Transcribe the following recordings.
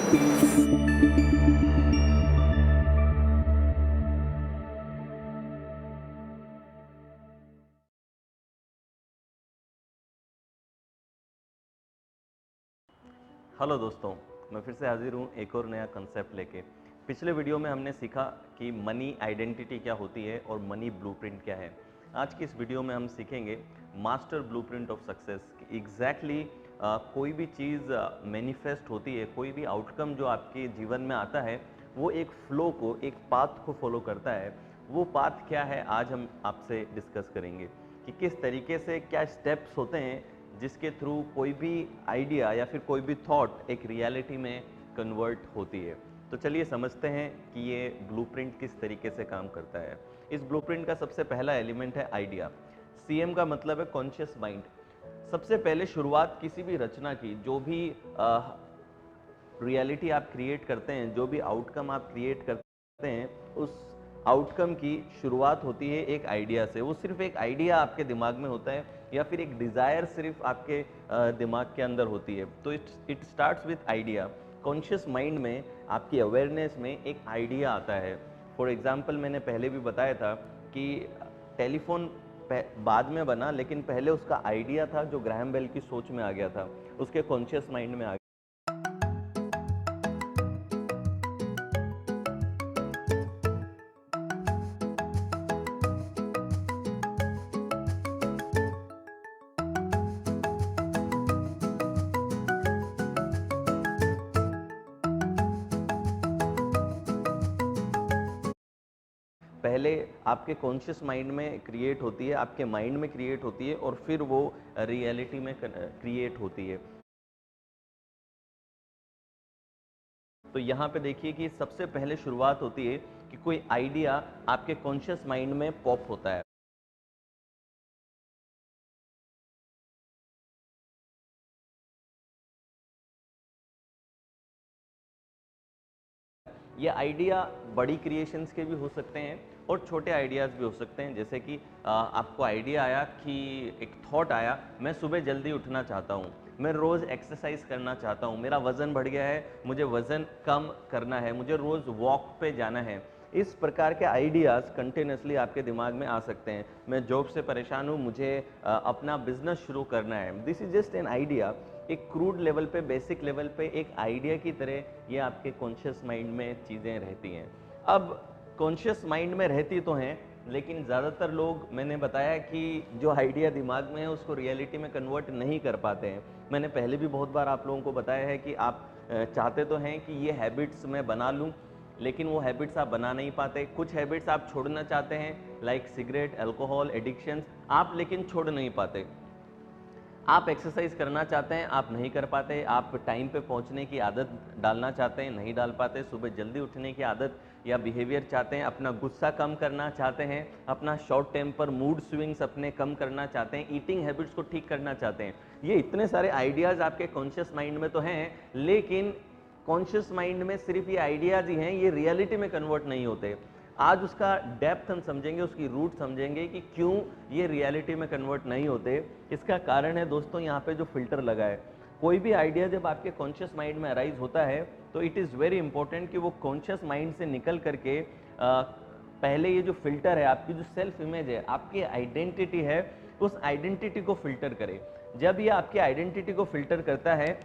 Hello दोस्तों, मैं फिर से हाजिर हूँ एक और नया कंसेप्ट लेके। पिछले वीडियो में हमने सीखा कि मनी आइडेंटिटी क्या होती है और मनी ब्लूप्रिंट क्या है। आज की इस वीडियो में हम सीखेंगे master blueprint of success. Exactly कोई भी चीज़ मैनिफेस्ट होती है, कोई भी आउटकम जो आपके जीवन में आता है वो एक फ्लो को, एक पाथ को फॉलो करता है। वो पाथ क्या है, आज हम आपसे डिस्कस करेंगे कि किस तरीके से, क्या स्टेप्स होते हैं जिसके थ्रू कोई भी आइडिया या फिर कोई भी थॉट एक रियलिटी में कन्वर्ट होती है। तो चलिए समझते हैं कि ये ब्लूप्रिंट किस तरीके से काम करता है। इस ब्लूप्रिंट का सबसे पहला एलिमेंट है आइडिया। सीएम का मतलब है कॉन्शियस माइंड। सबसे पहले शुरुआत किसी भी रचना की, जो भी रियलिटी आप क्रिएट करते हैं, जो भी आउटकम आप क्रिएट करते हैं, उस आउटकम की शुरुआत होती है एक आइडिया से। वो सिर्फ एक आइडिया आपके दिमाग में होता है या फिर एक डिज़ायर सिर्फ आपके दिमाग के अंदर होती है। तो it starts with idea. Conscious mind में, आपकी अवेयरनेस में एक आइडिया आता है। फॉर एग्जांपल, मैंने पहले भी बताया था कि टेलीफोन बाद में बना, लेकिन पहले उसका आइडिया था जो ग्राहम बेल की सोच में आ गया था, उसके कॉन्शियस माइंड में आ गया। पहले आपके कॉन्शियस माइंड में क्रिएट होती है, आपके माइंड में क्रिएट होती है और फिर वो रियलिटी में क्रिएट होती है। तो यहाँ पे देखिए कि सबसे पहले शुरुआत होती है कि कोई आइडिया आपके कॉन्शियस माइंड में पॉप होता है। ये आइडिया बड़ी क्रिएशंस के भी हो सकते हैं और छोटे आइडियाज़ भी हो सकते हैं। जैसे कि आपको आइडिया आया कि एक थॉट आया, मैं सुबह जल्दी उठना चाहता हूँ, मैं रोज़ एक्सरसाइज करना चाहता हूँ, मेरा वज़न बढ़ गया है, मुझे वज़न कम करना है, मुझे रोज़ वॉक पे जाना है। इस प्रकार के आइडियाज़ कंटिन्यूसली आपके दिमाग में आ सकते हैं। मैं जॉब से परेशान हूँ, मुझे अपना बिजनेस शुरू करना है। This is just an idea. एक क्रूड लेवल पे, बेसिक लेवल पे एक आइडिया की तरह ये आपके कॉन्शियस माइंड में चीज़ें रहती हैं। अब कॉन्शियस माइंड में रहती तो हैं, लेकिन ज़्यादातर लोग, मैंने बताया कि जो आइडिया दिमाग में है उसको रियलिटी में कन्वर्ट नहीं कर पाते हैं। मैंने पहले भी बहुत बार आप लोगों को बताया है कि आप चाहते तो हैं कि ये हैबिट्स मैं बना लूँ, लेकिन वो हैबिट्स आप बना नहीं पाते। कुछ हैबिट्स आप छोड़ना चाहते हैं, लाइक सिगरेट, अल्कोहल एडिक्शंस, आप लेकिन छोड़ नहीं पाते। आप एक्सरसाइज करना चाहते हैं, आप नहीं कर पाते। आप टाइम पे पहुंचने की आदत डालना चाहते हैं, नहीं डाल पाते। सुबह जल्दी उठने की आदत या बिहेवियर चाहते हैं, अपना गुस्सा कम करना चाहते हैं, अपना शॉर्ट टेम्पर, मूड स्विंग्स अपने कम करना चाहते हैं, ईटिंग हैबिट्स को ठीक करना चाहते हैं। ये इतने सारे आइडियाज़ आपके कॉन्शियस माइंड में तो हैं, लेकिन कॉन्शियस माइंड में सिर्फ ये आइडियाज़ ही हैं, ये रियलिटी में कन्वर्ट नहीं होते। आज उसका डेप्थ हम समझेंगे, उसकी रूट समझेंगे कि क्यों ये रियलिटी में कन्वर्ट नहीं होते। इसका कारण है दोस्तों, यहाँ पे जो फिल्टर लगा है। कोई भी आइडिया जब आपके कॉन्शियस माइंड में अराइज होता है तो इट इज़ वेरी इंपॉर्टेंट कि वो कॉन्शियस माइंड से निकल करके पहले ये जो फिल्टर है, आपकी जो सेल्फ इमेज है, आपकी आइडेंटिटी है, उस आइडेंटिटी को फिल्टर करे। जब ये आपकी आइडेंटिटी को फिल्टर करता है,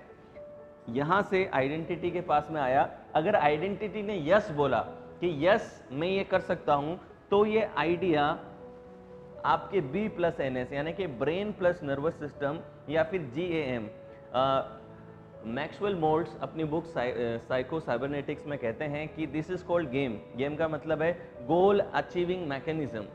यहाँ से आइडेंटिटी के पास में आया, अगर आइडेंटिटी ने यस बोला कि यस मैं ये कर सकता हूँ, तो ये आइडिया आपके बी प्लस एन एस, यानी कि ब्रेन प्लस नर्वस सिस्टम या फिर GAM, मैक्सवेल मोल्ड्स अपनी बुक साइको साइबरनेटिक्स में कहते हैं कि this is called game. Game का मतलब है गोल अचीविंग मैकेनिज्म।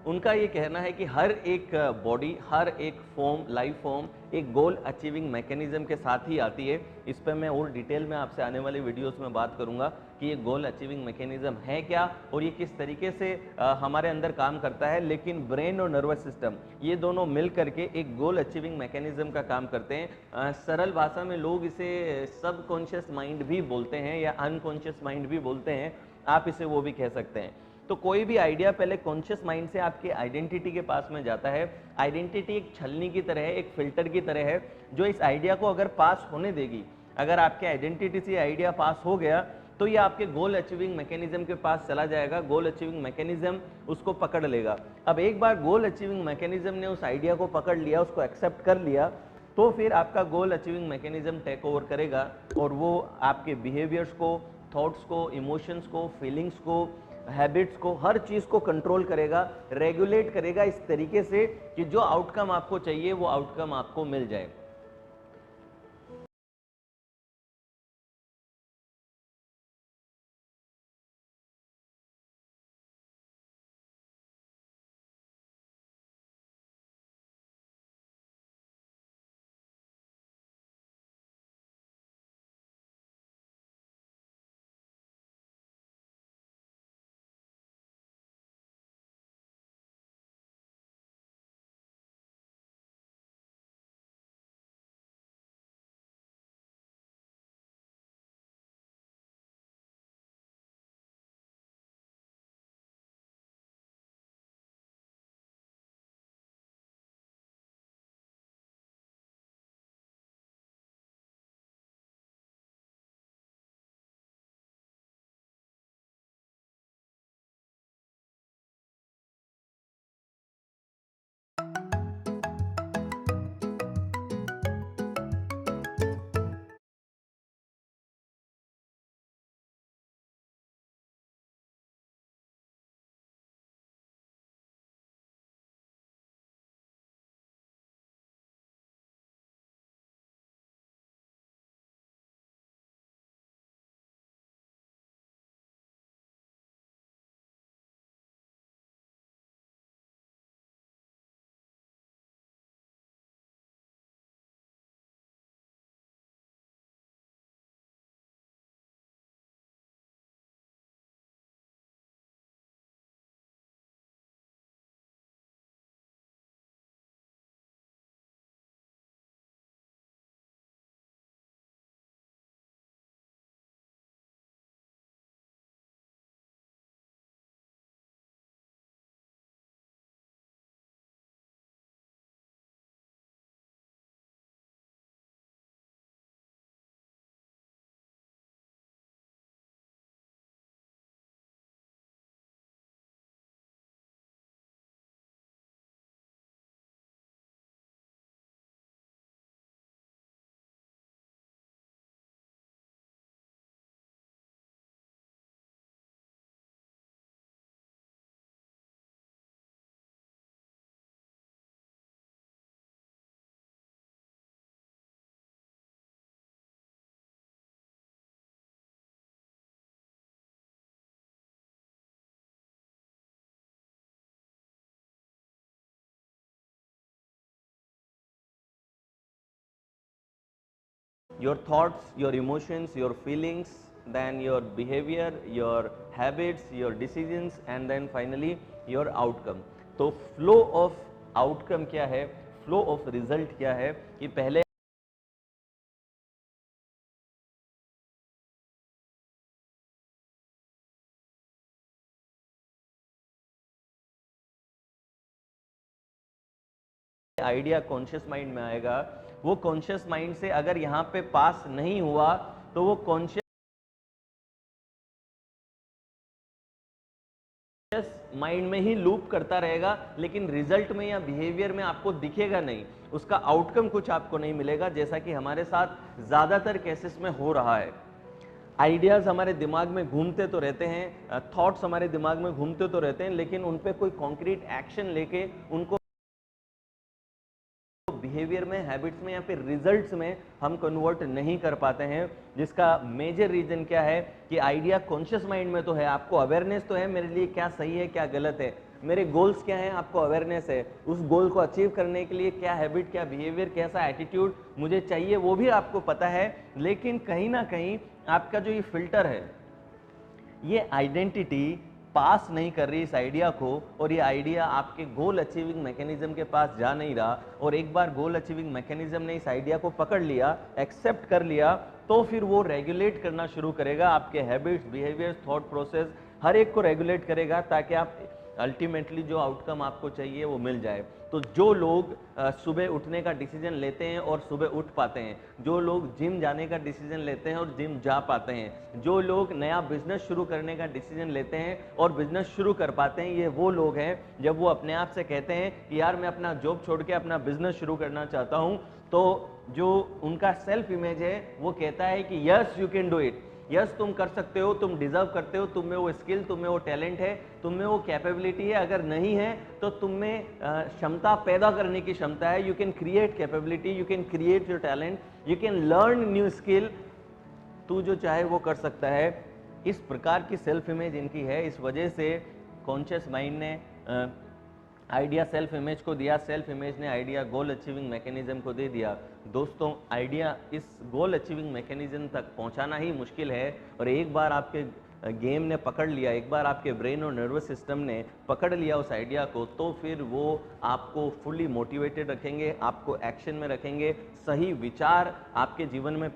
उनका ये कहना है कि हर एक बॉडी, हर एक फॉर्म, लाइफ फॉर्म एक गोल अचीविंग मैकेनिज्म के साथ ही आती है। इस पर मैं और डिटेल में आपसे आने वाली वीडियोस में बात करूंगा कि ये गोल अचीविंग मैकेनिज्म है क्या और ये किस तरीके से हमारे अंदर काम करता है। लेकिन ब्रेन और नर्वस सिस्टम ये दोनों मिल करके एक गोल अचीविंग मैकेनिज्म का काम करते हैं। सरल भाषा में लोग इसे सबकॉन्शियस माइंड भी बोलते हैं या अनकॉन्शियस माइंड भी बोलते हैं, आप इसे वो भी कह सकते हैं। तो कोई भी आइडिया पहले कॉन्शियस माइंड से आपके आइडेंटिटी के पास में जाता है। आइडेंटिटी एक छलनी की तरह है, एक फिल्टर की तरह है, जो इस आइडिया को अगर पास होने देगी, अगर आपके आइडेंटिटी से आइडिया पास हो गया तो ये आपके गोल अचीविंग मैकेनिज्म के पास चला जाएगा, गोल अचीविंग मैकेनिज्म उसको पकड़ लेगा। अब एक बार गोल अचीविंग मैकेनिज्म ने उस आइडिया को पकड़ लिया, उसको एक्सेप्ट कर लिया, तो फिर आपका गोल अचीविंग मैकेनिज्म टेक ओवर करेगा और वो आपके बिहेवियर्स को, थॉट्स को, इमोशंस को, फीलिंग्स को, हैबिट्स को, हर चीज़ को कंट्रोल करेगा, रेगुलेट करेगा इस तरीके से कि जो आउटकम आपको चाहिए वो आउटकम आपको मिल जाए। Your thoughts, your emotions, your feelings, then your behavior, your habits, your decisions, and then finally your outcome. तो flow of outcome क्या है, flow of result क्या है, कि पहले आइडिया कॉन्शियस माइंड में आएगा, वो कॉन्शियस माइंड से अगर यहाँ पे पास नहीं हुआ तो वो कॉन्शियस माइंड में ही लूप करता रहेगा, लेकिन रिजल्ट में या बिहेवियर में आपको दिखेगा नहीं, उसका आउटकम कुछ आपको नहीं मिलेगा, जैसा कि हमारे साथ ज्यादातर केसेस में हो रहा है। आइडियाज हमारे दिमाग में घूमते तो रहते हैं, थॉट्स हमारे दिमाग में घूमते तो रहते हैं, लेकिन उन पे कोई कॉन्क्रीट एक्शन लेके उनको बिहेवियर में, हैबिट्स में या फिर रिजल्ट्स में हम कन्वर्ट नहीं कर पाते हैं, जिसका मेजर रीजन क्या है कि आइडिया कॉन्शियस माइंड में तो है, आपको अवेयरनेस तो है मेरे लिए क्या सही है क्या गलत है, मेरे गोल्स क्या हैं आपको अवेयरनेस है, उस गोल को अचीव करने के लिए क्या हैबिट, क्या बिहेवियर, कैसा एटीट्यूड मुझे चाहिए वो भी आपको पता है, लेकिन कहीं ना कहीं आपका जो ये फिल्टर है, ये आइडेंटिटी पास नहीं कर रही इस आइडिया को, और ये आइडिया आपके गोल अचीविंग मैकेनिज्म के पास जा नहीं रहा, और एक बार गोल अचीविंग मैकेनिज्म ने इस आइडिया को पकड़ लिया, एक्सेप्ट कर लिया, तो फिर वो रेगुलेट करना शुरू करेगा आपके हैबिट्स, बिहेवियर्स, थॉट प्रोसेस, हर एक को रेगुलेट करेगा, ताकि आप अल्टीमेटली जो आउटकम आपको चाहिए वो मिल जाए। तो जो लोग सुबह उठने का डिसीजन लेते हैं और सुबह उठ पाते हैं, जो लोग जिम जाने का डिसीजन लेते हैं और जिम जा पाते हैं, जो लोग नया बिजनेस शुरू करने का डिसीजन लेते हैं और बिजनेस शुरू कर पाते हैं, ये वो लोग हैं जब वो अपने आप से कहते हैं कि यार मैं अपना जॉब छोड़ के अपना बिजनेस शुरू करना चाहता हूं, तो जो उनका सेल्फ इमेज है वो कहता है कि yes you can do it, yes तुम कर सकते हो, तुम डिजर्व करते हो, तुम में वो स्किल, तुम में वो टैलेंट है, तुम में वो कैपेबिलिटी है। अगर नहीं है तो तुम में क्षमता पैदा करने की क्षमता है। You can create capability, you can create your talent, you can learn new skill, तू जो चाहे वो कर सकता है। इस प्रकार की सेल्फ इमेज इनकी है। इस वजह से कॉन्शियस माइंड ने आइडिया सेल्फ इमेज को दिया, सेल्फ इमेज ने आइडिया गोल अचीविंग मैकेनिज्म को दे दिया। दोस्तों, आइडिया इस गोल अचीविंग मैकेनिज्म तक पहुंचाना ही मुश्किल है, और एक बार आपके गेम ने पकड़ लिया, एक बार आपके ब्रेन और नर्वस सिस्टम ने पकड़ लिया उस आइडिया को, तो फिर वो आपको फुली मोटिवेटेड रखेंगे, आपको एक्शन में रखेंगे, सही विचार आपके जीवन में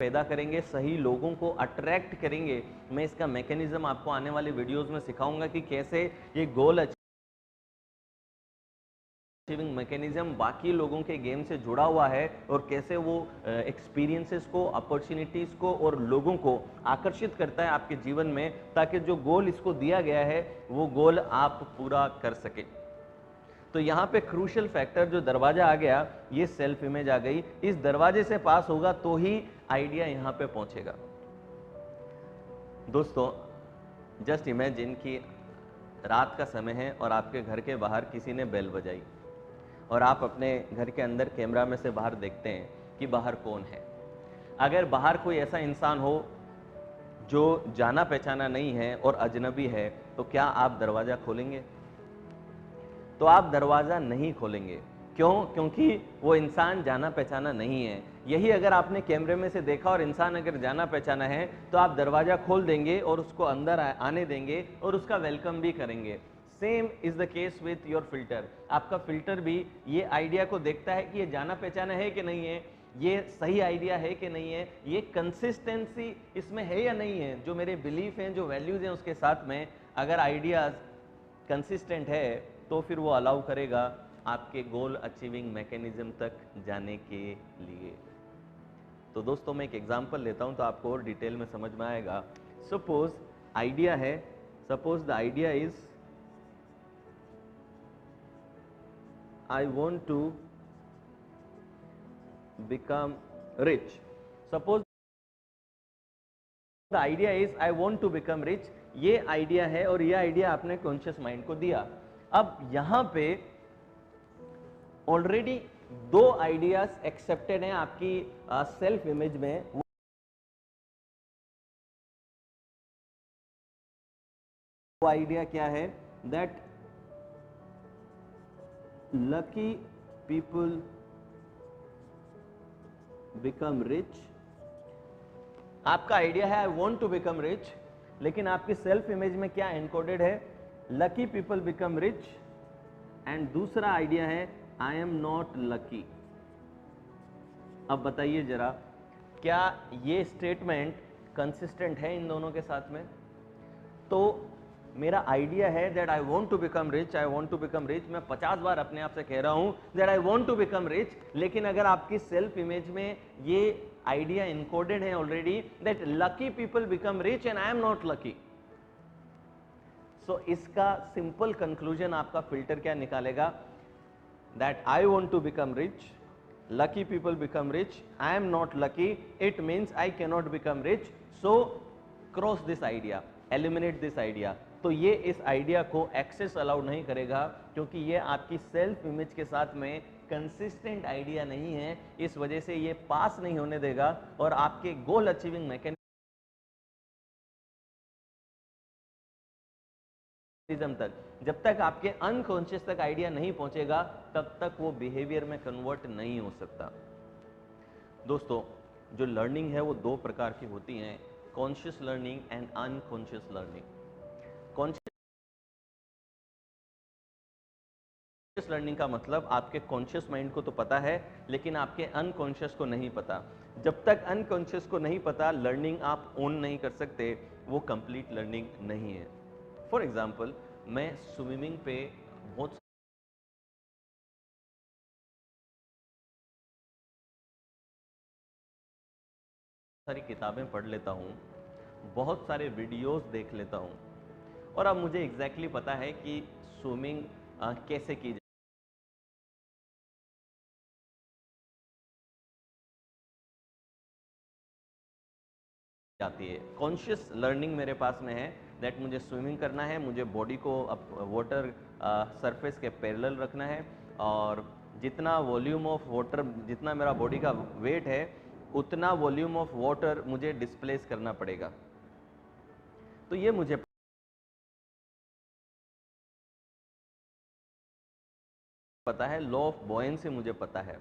पैदा करेंगे, सही लोगों को अट्रैक्ट करेंगे। मैं इसका मैकेनिज्म आपको आने वाले वीडियोस में सिखाऊंगा कि कैसे ये गोल अचीविंग मैकेनिज्म बाकी लोगों के गेम से जुड़ा हुआ है, और कैसे वो एक्सपीरियंसेस को, अपॉर्चुनिटीज को और लोगों को आकर्षित करता है आपके जीवन में, ताकि जो गोल इसको दिया गया है वो गोल आप पूरा कर सके। तो यहाँ पे क्रूशियल फैक्टर जो दरवाजा आ गया, ये सेल्फ इमेज आ गई। इस दरवाजे से पास होगा तो ही आइडिया यहाँ पे पहुंचेगा। दोस्तों, जस्ट इमेजिन कि रात का समय है और आपके घर के बाहर किसी ने बेल बजाई, और आप अपने घर के अंदर कैमरा में से बाहर देखते हैं कि बाहर कौन है। अगर बाहर कोई ऐसा इंसान हो जो जाना पहचाना नहीं है और अजनबी है, तो क्या आप दरवाजा खोलेंगे? तो आप दरवाजा नहीं खोलेंगे। क्यों? क्योंकि वो इंसान जाना पहचाना नहीं है। यही अगर आपने कैमरे में से देखा और इंसान अगर जाना पहचाना है, तो आप दरवाजा खोल देंगे और उसको अंदर आने देंगे और उसका वेलकम भी करेंगे। Same is the case with your filter. आपका फिल्टर भी ये आइडिया को देखता है कि ये जाना पहचाना है कि नहीं है, ये सही आइडिया है कि नहीं है, ये कंसिस्टेंसी इसमें है या नहीं है, जो मेरे बिलीफ हैं, जो वैल्यूज हैं उसके साथ में अगर आइडियाज कंसिस्टेंट है, तो फिर वो अलाउ करेगा आपके गोल अचीविंग मैकेनिज्म तक जाने के लिए। तो दोस्तों, मैं एक एग्जांपल लेता हूं तो आपको और डिटेल में समझ में आएगा। सपोज आइडिया है, suppose the idea is I want to become rich. Suppose the idea is I want to become rich. ये आइडिया है और ये आइडिया आपने कॉन्शियस माइंड को दिया। अब यहां पे ऑलरेडी दो आइडियाज एक्सेप्टेड हैं आपकी सेल्फ इमेज में। वो आइडिया क्या है? That lucky people become rich. आपका आइडिया है I want to become rich, लेकिन आपकी सेल्फ इमेज में क्या एनकोडेड है? Lucky people become rich. And दूसरा आइडिया है आई एम नॉट लकी। अब बताइए जरा, क्या ये स्टेटमेंट कंसिस्टेंट है इन दोनों के साथ में? तो मेरा आइडिया है that I want to become rich, I want to become rich, मैं 50 बार अपने आप से कह रहा हूं that I want to become rich, लेकिन अगर आपकी सेल्फ इमेज में ये आइडिया इनकोडेड है already that lucky people become rich and I am not lucky, so इसका सिंपल कंक्लूजन आपका फिल्टर क्या निकालेगा? That I want to become rich, lucky people become rich, I am not lucky, it means I cannot become rich, so cross this idea, eliminate this idea। तो ये इस idea को access allow नहीं करेगा, क्योंकि ये आपकी सेल्फ इमेज के साथ में कंसिस्टेंट आइडिया नहीं है, इस वजह से ये पास नहीं होने देगा और आपके गोल अचीविंग मैकेनिज्म तक, जब तक आपके अनकॉन्शियस तक आइडिया नहीं पहुंचेगा, तब तक वो बिहेवियर में कन्वर्ट नहीं हो सकता। दोस्तों, जो लर्निंग है वो दो प्रकार की होती हैं, conscious learning and unconscious learning. Conscious learning का मतलब आपके कॉन्शियस माइंड को तो पता है, लेकिन आपके अनकॉन्शियस को नहीं पता। जब तक अनकॉन्शियस को नहीं पता, लर्निंग आप ओन नहीं कर सकते, वो कंप्लीट लर्निंग नहीं है। फॉर एग्जाम्पल, मैं स्विमिंग पे बहुत सारी किताबें पढ़ लेता हूँ, बहुत सारे वीडियोस देख लेता हूँ, और अब मुझे एग्जैक्टली पता है कि स्विमिंग कैसे की जाती है। कॉन्शियस लर्निंग मेरे पास में है दैट मुझे स्विमिंग करना है, मुझे बॉडी को वाटर सरफेस के पैरेलल रखना है, और जितना वॉल्यूम ऑफ वाटर, जितना मेरा बॉडी का वेट है, उतना वॉल्यूम ऑफ वाटर मुझे डिस्प्लेस करना पड़ेगा। तो ये मुझे पता है, लॉ ऑफ बॉयंसी मुझे पता है।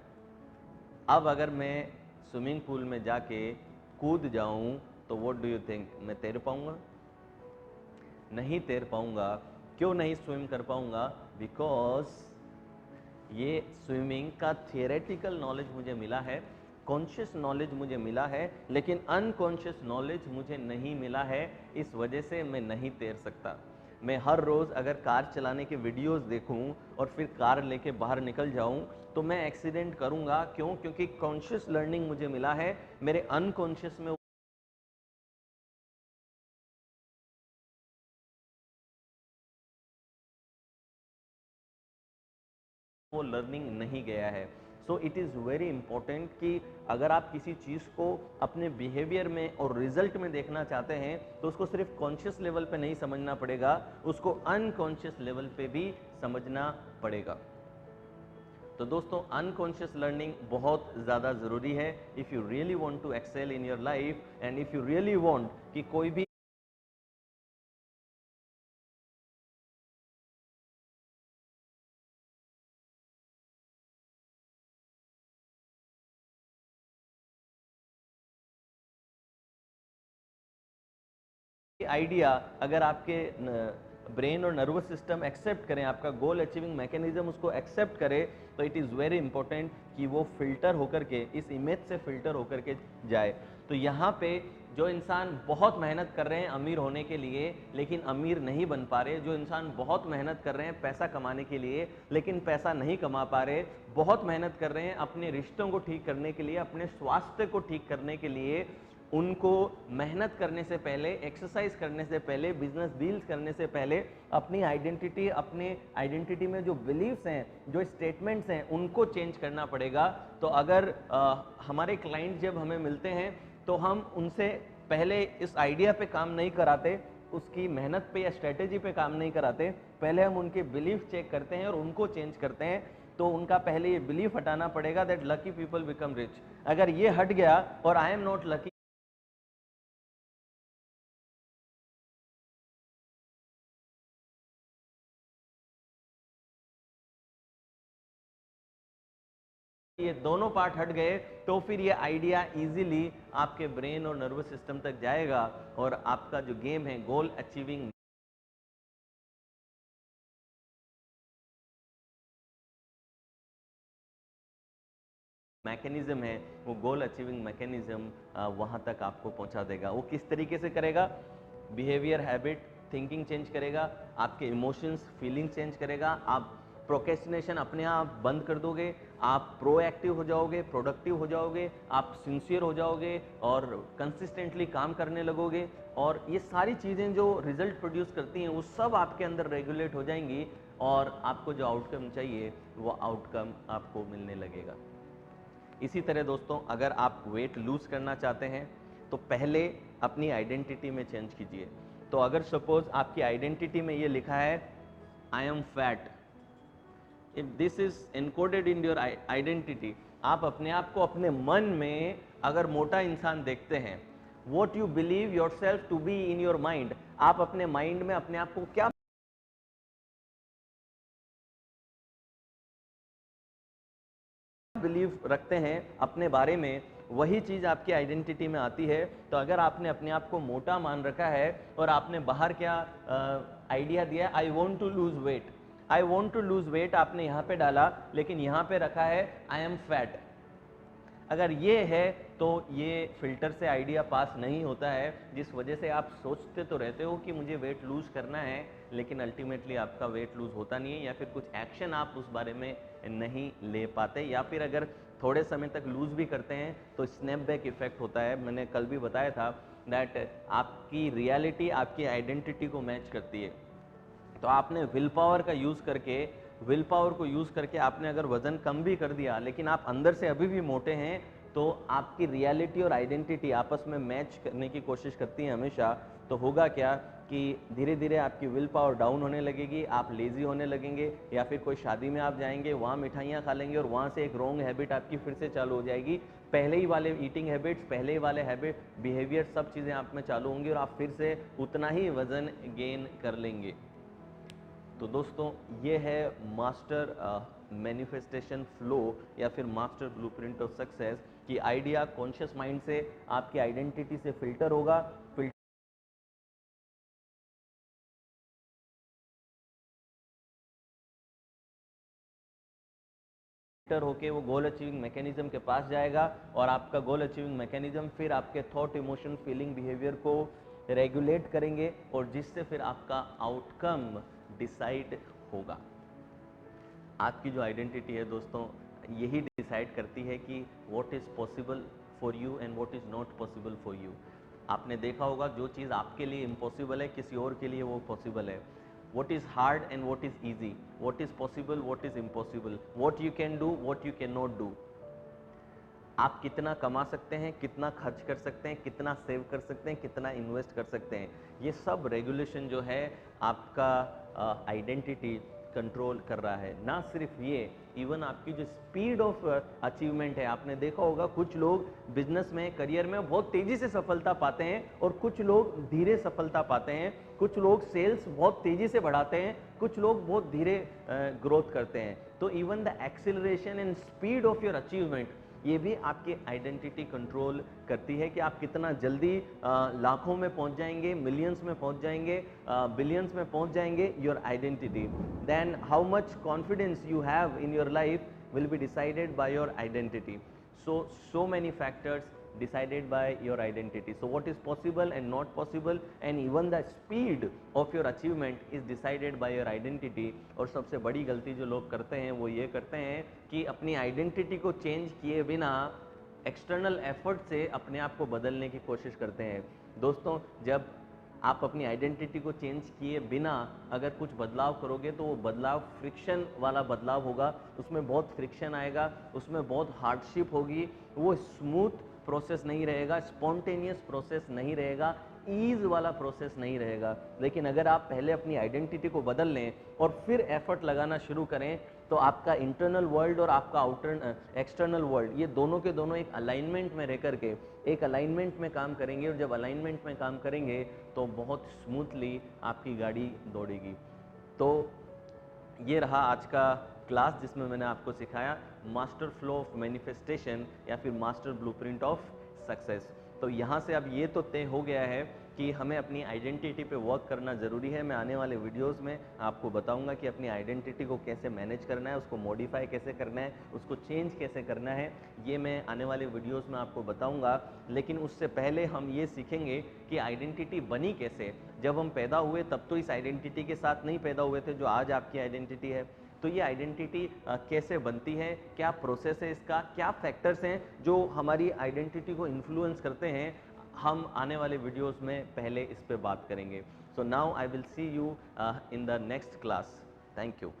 अब अगर मैं स्विमिंग पूल में जाके कूद जाऊं, तो व्हाट डू यू थिंक, मैं तैर पाऊंगा? नहीं तैर पाऊंगा। क्यों नहीं स्विम कर पाऊंगा? बिकॉज ये स्विमिंग का थियोरेटिकल नॉलेज मुझे मिला है, कॉन्शियस नॉलेज मुझे मिला है, लेकिन अनकॉन्शियस नॉलेज मुझे नहीं मिला है। इस वजह से मैं नहीं तैर सकता। मैं हर रोज़ अगर कार चलाने के वीडियोस देखूं और फिर कार लेके बाहर निकल जाऊं, तो मैं एक्सीडेंट करूंगा। क्यों? क्योंकि कॉन्शियस लर्निंग मुझे मिला है, मेरे अनकॉन्शियस में वो लर्निंग नहीं गया है। So it is very important कि अगर आप किसी चीज़ को अपने बिहेवियर में और रिजल्ट में देखना चाहते हैं, तो उसको सिर्फ कॉन्शियस लेवल पे नहीं समझना पड़ेगा, उसको अनकॉन्शियस लेवल पे भी समझना पड़ेगा। तो दोस्तों, अनकॉन्शियस लर्निंग बहुत ज़्यादा ज़रूरी है if you really want to excel in your life, and if you really want कि कोई भी आइडिया अगर आपके ब्रेन और नर्वस सिस्टम एक्सेप्ट करें, आपका गोल अचीविंग मैकेनिज्म उसको एक्सेप्ट करे, तो इट इज़ वेरी इंपॉर्टेंट कि वो फिल्टर होकर के, इस इमेज से फिल्टर होकर के जाए। तो यहाँ पे जो इंसान बहुत मेहनत कर रहे हैं अमीर होने के लिए, लेकिन अमीर नहीं बन पा रहे, जो इंसान बहुत मेहनत कर रहे हैं पैसा कमाने के लिए, लेकिन पैसा नहीं कमा पा रहे, बहुत मेहनत कर रहे हैं अपने रिश्तों को ठीक करने के लिए, अपने स्वास्थ्य को ठीक करने के लिए, उनको मेहनत करने से पहले, एक्सरसाइज करने से पहले, बिजनेस डील्स करने से पहले अपनी आइडेंटिटी में जो बिलीव्स हैं, जो स्टेटमेंट्स हैं, उनको चेंज करना पड़ेगा। तो अगर हमारे क्लाइंट जब हमें मिलते हैं, तो हम उनसे पहले इस आइडिया पे काम नहीं कराते, उसकी मेहनत पे या स्ट्रेटेजी पे काम नहीं कराते, पहले हम उनके बिलीफ चेक करते हैं और उनको चेंज करते हैं। तो उनका पहले ये बिलीफ हटाना पड़ेगा that lucky people become rich. अगर ये हट गया और आई एम नॉट लकी, ये दोनों पार्ट हट गए, तो फिर ये आइडिया इजीली आपके ब्रेन और नर्वस सिस्टम तक जाएगा, और आपका जो गेम है, गोल अचीविंग मैकेनिज्म है, वो गोल अचीविंग मैकेनिज्म वहाँ तक आपको पहुँचा देगा। वो किस तरीके से करेगा? बिहेवियर, हैबिट, थिंकिंग चेंज करेगा, आपके इमोशंस, फीलिंग चेंज करेगा, आप प्रोक्रेस्टिनेशन अपने आप बंद कर दोगे, आप प्रोएक्टिव हो जाओगे, प्रोडक्टिव हो जाओगे, आप सिंसियर हो जाओगे और कंसिस्टेंटली काम करने लगोगे, और ये सारी चीज़ें जो रिजल्ट प्रोड्यूस करती हैं वो सब आपके अंदर रेगुलेट हो जाएंगी, और आपको जो आउटकम चाहिए वो आउटकम आपको मिलने लगेगा। इसी तरह दोस्तों, अगर आप वेट लूज करना चाहते हैं, तो पहले अपनी आइडेंटिटी में चेंज कीजिए। तो अगर सपोज आपकी आइडेंटिटी में ये लिखा है I M fat, if this is encoded in your identity, आप अपने आप को अपने मन में अगर मोटा इंसान देखते हैं, what you believe your self to be in your mind, आप अपने माइंड में अपने आप को क्या बिलीव रखते हैं अपने बारे में, वही चीज़ आपकी आइडेंटिटी में आती है। तो अगर आपने अपने आप को मोटा मान रखा है और आपने बाहर क्या आइडिया दिया, I want to lose weight, I want to lose weight आपने यहाँ पे डाला, लेकिन यहाँ पे रखा है आई एम फैट। अगर ये है तो ये फिल्टर से आइडिया पास नहीं होता है, जिस वजह से आप सोचते तो रहते हो कि मुझे वेट लूज करना है, लेकिन अल्टीमेटली आपका वेट लूज होता नहीं है, या फिर कुछ एक्शन आप उस बारे में नहीं ले पाते, या फिर अगर थोड़े समय तक लूज भी करते हैं तो स्नैपबैक इफेक्ट होता है। मैंने कल भी बताया था दैट आपकी रियलिटी आपकी आइडेंटिटी को मैच करती है। तो आपने विल पावर का यूज़ करके, विल पावर को यूज़ करके आपने अगर वज़न कम भी कर दिया, लेकिन आप अंदर से अभी भी मोटे हैं, तो आपकी रियलिटी और आइडेंटिटी आपस में मैच करने की कोशिश करती है हमेशा। तो होगा क्या कि धीरे धीरे आपकी विल पावर डाउन होने लगेगी, आप लेज़ी होने लगेंगे, या फिर कोई शादी में आप जाएंगे, वहाँ मिठाइयाँ खा लेंगे और वहाँ से एक रॉन्ग हैबिट आपकी फिर से चालू हो जाएगी। पहले ही वाले ईटिंग हैबिट्स, पहले ही वाले हैबिट, बिहेवियर, सब चीज़ें आप में चालू होंगी और आप फिर से उतना ही वज़न गेन कर लेंगे। तो दोस्तों ये है मास्टर मैनिफेस्टेशन फ्लो या फिर मास्टर ब्लूप्रिंट ऑफ सक्सेस कि आइडिया कॉन्शियस माइंड से आपकी आइडेंटिटी से फिल्टर होगा, फिल्टर होके वो गोल अचीविंग मैकेनिज्म के पास जाएगा, और आपका गोल अचीविंग मैकेनिज्म फिर आपके थॉट, इमोशन, फीलिंग, बिहेवियर को रेगुलेट करेंगे, और जिससे फिर आपका आउटकम डिसाइड होगा। आपकी जो आइडेंटिटी है दोस्तों, यही डिसाइड करती है कि what is possible for you and what is not possible for you. आपने देखा होगा जो चीज़ आपके लिए इम्पॉसिबल है, किसी और के लिए वो पॉसिबल है। What is hard and what is easy, what is possible, what is impossible, what you can do, what you cannot do। आप कितना कमा सकते हैं, कितना खर्च कर सकते हैं, कितना सेव कर सकते हैं, कितना इन्वेस्ट कर सकते हैं, ये सब रेगुलेशन जो है आपका आइडेंटिटी कंट्रोल कर रहा है। ना सिर्फ ये, इवन आपकी जो स्पीड ऑफ अचीवमेंट है, आपने देखा होगा कुछ लोग बिजनेस में, करियर में बहुत तेजी से सफलता पाते हैं और कुछ लोग धीरे सफलता पाते हैं। कुछ लोग सेल्स बहुत तेजी से बढ़ाते हैं, कुछ लोग बहुत धीरे ग्रोथ करते हैं। तो even the acceleration and speed of your achievement, ये भी आपकी आइडेंटिटी कंट्रोल करती है कि आप कितना जल्दी लाखों में पहुंच जाएंगे, मिलियंस में पहुंच जाएंगे, बिलियंस में पहुंच जाएंगे। Your identity, then how much confidence you have in your life will be decided by your identity. So many factors decided by your identity. So what is possible and not possible, and even the speed of your achievement is decided by your identity. और सबसे बड़ी गलती जो लोग करते हैं वो ये करते हैं कि अपनी आइडेंटिटी को चेंज किए बिना एक्सटर्नल एफर्ट से अपने आप को बदलने की कोशिश करते हैं। दोस्तों, जब आप अपनी आइडेंटिटी को चेंज किए बिना अगर कुछ बदलाव करोगे तो वो बदलाव फ्रिक्शन वाला बदलाव होगा, उसमें बहुत फ्रिक्शन आएगा, उसमें बहुत हार्डशिप होगी, वो स्मूथ प्रोसेस नहीं रहेगा, स्पॉन्टेनियस प्रोसेस नहीं रहेगा, ईज वाला प्रोसेस नहीं रहेगा। लेकिन अगर आप पहले अपनी आइडेंटिटी को बदल लें और फिर एफर्ट लगाना शुरू करें, तो आपका इंटरनल वर्ल्ड और आपका एक्सटर्नल वर्ल्ड, ये दोनों के दोनों एक अलाइनमेंट में रह करके एक अलाइनमेंट में काम करेंगे, और जब अलाइनमेंट में काम करेंगे तो बहुत स्मूथली आपकी गाड़ी दौड़ेगी। तो ये रहा आज का क्लास जिसमें मैंने आपको सिखाया मास्टर फ्लो ऑफ मैनिफेस्टेशन या फिर मास्टर ब्लूप्रिंट ऑफ सक्सेस। तो यहाँ से अब ये तो तय हो गया है कि हमें अपनी आइडेंटिटी पे वर्क करना ज़रूरी है। मैं आने वाले वीडियोस में आपको बताऊंगा कि अपनी आइडेंटिटी को कैसे मैनेज करना है, उसको मॉडिफाई कैसे करना है, उसको चेंज कैसे करना है, ये मैं आने वाले वीडियोस में आपको बताऊंगा। लेकिन उससे पहले हम ये सीखेंगे कि आइडेंटिटी बनी कैसे। जब हम पैदा हुए तब तो इस आइडेंटिटी के साथ नहीं पैदा हुए थे जो आज आपकी आइडेंटिटी है। तो ये आइडेंटिटी कैसे बनती है, क्या प्रोसेस है इसका, क्या फैक्टर्स हैं जो हमारी आइडेंटिटी को इन्फ्लुएंस करते हैं, हम आने वाले वीडियोस में पहले इस पे बात करेंगे। So now I will see you in the next class. Thank you.